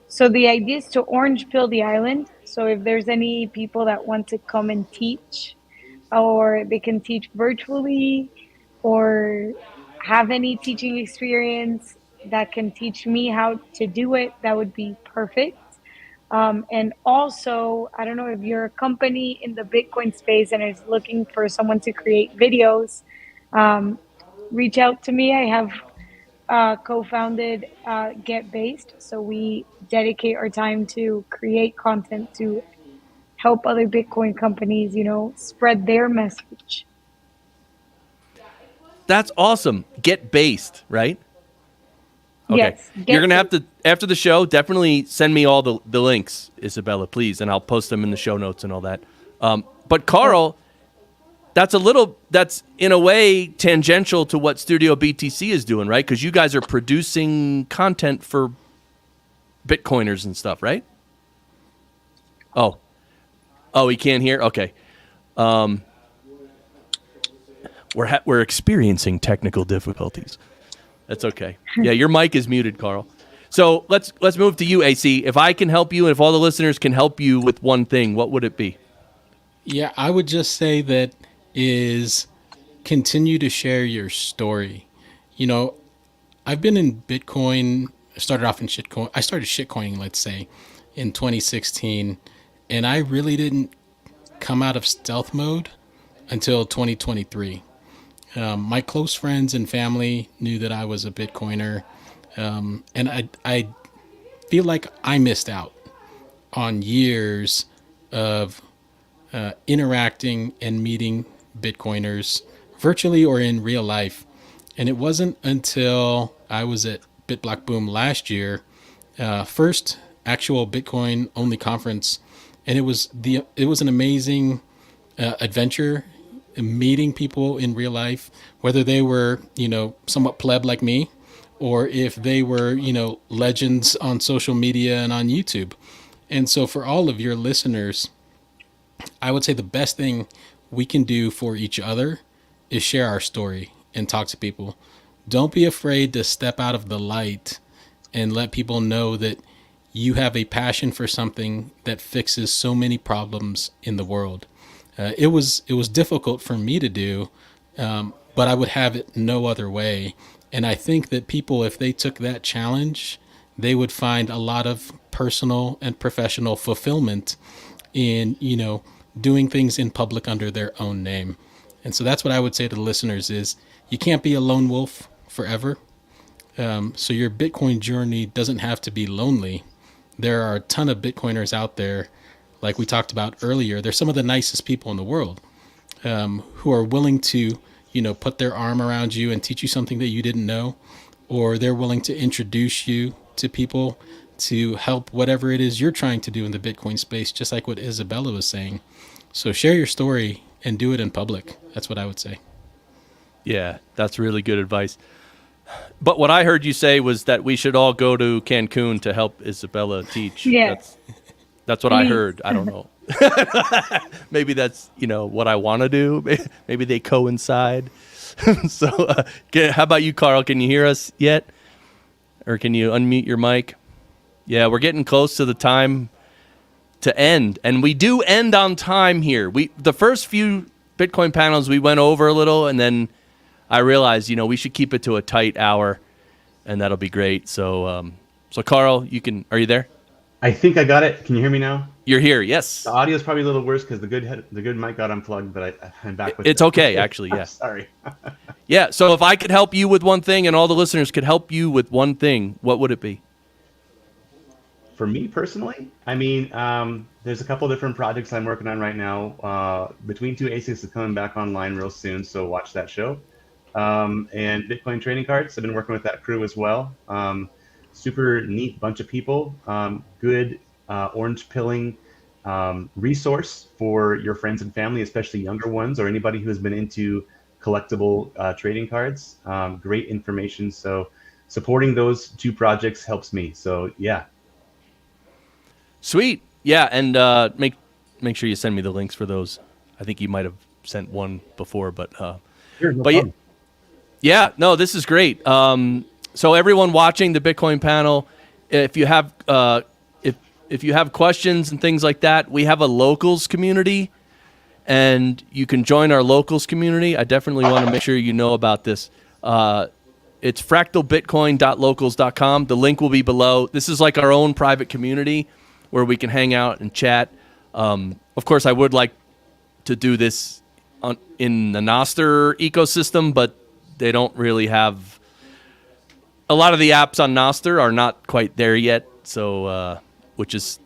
So the idea is to orange pill the island. So if there's any people that want to come and teach, or they can teach virtually, or have any teaching experience that can teach me how to do it, that would be perfect. And also, I don't know if you're a company in the Bitcoin space and is looking for someone to create videos, reach out to me. I have co-founded Get Based, so we dedicate our time to create content to help other Bitcoin companies, spread their message. That's awesome. Get Based, right? Okay. Yes. You're going to have to, after the show, definitely send me all the links, Isabella, please, and I'll post them in the show notes and all that. But Carl, that's in a way tangential to what Studio BTC is doing, right? Because you guys are producing content for Bitcoiners and stuff, right? Oh, he can't hear? Okay. We're experiencing technical difficulties. That's okay. Yeah, your mic is muted, Carl. So let's move to you, AC. If I can help you, and if all the listeners can help you with one thing, what would it be? Yeah, I would just say that is continue to share your story. I've been in Bitcoin. I started off in shitcoin. I started shitcoining, let's say, in 2016, and I really didn't come out of stealth mode until 2023. My close friends and family knew that I was a Bitcoiner, and I feel like I missed out on years of interacting and meeting Bitcoiners virtually or in real life. And it wasn't until I was at BitBlock Boom last year, first actual Bitcoin only conference, and it was an amazing adventure, meeting people in real life, whether they were, somewhat pleb like me, or if they were, legends on social media and on YouTube. And so for all of your listeners, I would say the best thing we can do for each other is share our story and talk to people. Don't be afraid to step out of the light and let people know that you have a passion for something that fixes so many problems in the world. It was difficult for me to do, but I would have it no other way. And I think that people, if they took that challenge, they would find a lot of personal and professional fulfillment in, doing things in public under their own name. And so that's what I would say to the listeners is you can't be a lone wolf forever. So your Bitcoin journey doesn't have to be lonely. There are a ton of Bitcoiners out there, like we talked about earlier. They're some of the nicest people in the world, who are willing to, put their arm around you and teach you something that you didn't know, or they're willing to introduce you to people to help whatever it is you're trying to do in the Bitcoin space, just like what Isabella was saying. So share your story and do it in public. That's what I would say. Yeah, that's really good advice. But what I heard you say was that we should all go to Cancun to help Isabella teach. Yeah. That's what I heard. I don't know. Maybe that's, what I want to do. Maybe they coincide. So how about you, Carl? Can you hear us yet? Or can you unmute your mic? Yeah, we're getting close to the time to end. And we do end on time here. The first few Bitcoin panels, we went over a little, and then I realized, we should keep it to a tight hour, and that'll be great. So, Carl, are you there? I think I got it. Can you hear me now? You're here, yes. The audio is probably a little worse because the good mic got unplugged, but I'm back with it. It's okay, actually, yeah. Sorry. Yeah, so if I could help you with one thing and all the listeners could help you with one thing, what would it be? For me personally, there's a couple different projects I'm working on right now. Between Two ASICs is coming back online real soon, so watch that show. And Bitcoin trading cards, I've been working with that crew as well. Super neat bunch of people. Good orange pilling resource for your friends and family, especially younger ones or anybody who has been into collectible trading cards. Great information. So supporting those two projects helps me. So yeah. Sweet. Yeah, and make sure you send me the links for those. I think you might have sent one before, but sure, no problem. Yeah, no, this is great. So everyone watching the Bitcoin panel, if you have if you have questions and things like that, we have a locals community, and you can join our locals community. I definitely want to make sure you know about this. It's fractalbitcoin.locals.com. The link will be below. This is like our own private community where we can hang out and chat. Of course, I would like to do this in the Nostr ecosystem, but they don't really have... A lot of the apps on Nostr are not quite there yet, so which is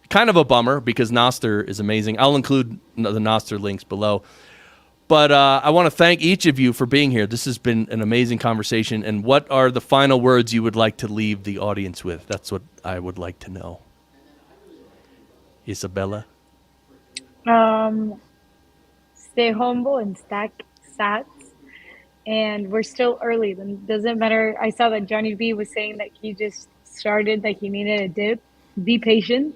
kind of a bummer because Nostr is amazing. I'll include the Nostr links below. But I want to thank each of you for being here. This has been an amazing conversation. And what are the final words you would like to leave the audience with? That's what I would like to know. Isabella? Stay humble and stack sats. And we're still early. It doesn't matter. I saw that Johnny B was saying that he just started, that he needed a dip. Be patient.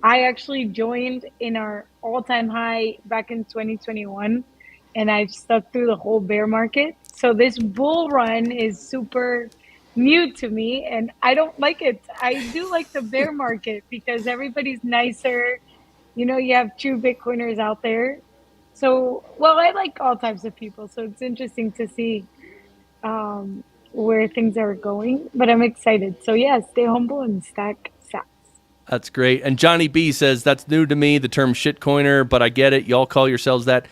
I actually joined in our all-time high back in 2021, and I've stuck through the whole bear market. So this bull run is super new to me, and I don't like it. I do like the bear market because everybody's nicer. You have true Bitcoiners out there. So, I like all types of people. So it's interesting to see where things are going. But I'm excited. So, yeah, stay humble and stack sats. That's great. And Johnny B says, that's new to me, the term shitcoiner, but I get it. Y'all call yourselves that.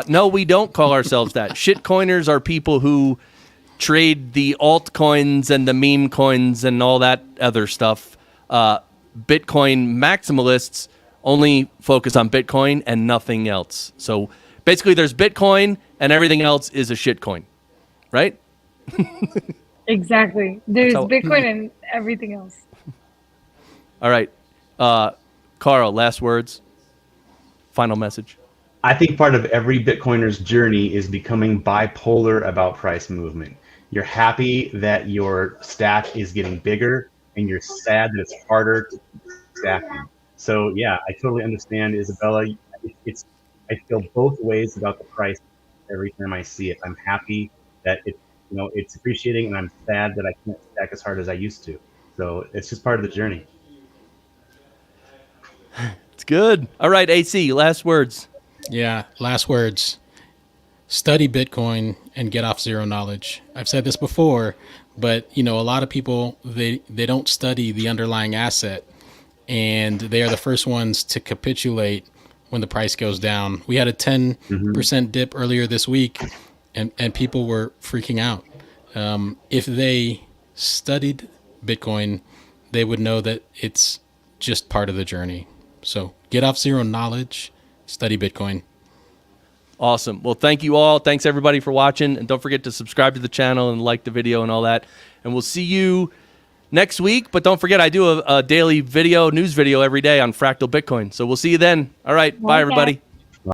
No, we don't call ourselves that. Shitcoiners are people who trade the altcoins and the meme coins and all that other stuff. Bitcoin maximalists only focus on Bitcoin and nothing else. So basically, there's Bitcoin and everything else is a shitcoin, right? Exactly. There's how- Bitcoin and everything else. All right. Carl, last words, final message. I think part of every Bitcoiner's journey is becoming bipolar about price movement. You're happy that your stack is getting bigger, and you're sad that it's harder to keep stacking. So yeah, I totally understand, Isabella. I feel both ways about the price every time I see it. I'm happy that it's appreciating, and I'm sad that I can't stack as hard as I used to. So it's just part of the journey. It's good. All right, AC, last words. Yeah, last words. Study Bitcoin and get off zero knowledge. I've said this before, but a lot of people they don't study the underlying asset, and they are the first ones to capitulate when the price goes down. We had a 10% dip earlier this week, and people were freaking out. If they studied Bitcoin, they would know that it's just part of the journey. So get off zero knowledge, study Bitcoin. Awesome. Well, thank you all. Thanks everybody for watching, and don't forget to subscribe to the channel and like the video and all that. And we'll see you next week. But don't forget, I do a daily news video every day on Fractal Bitcoin. So we'll see you then. All right. Bye, everybody.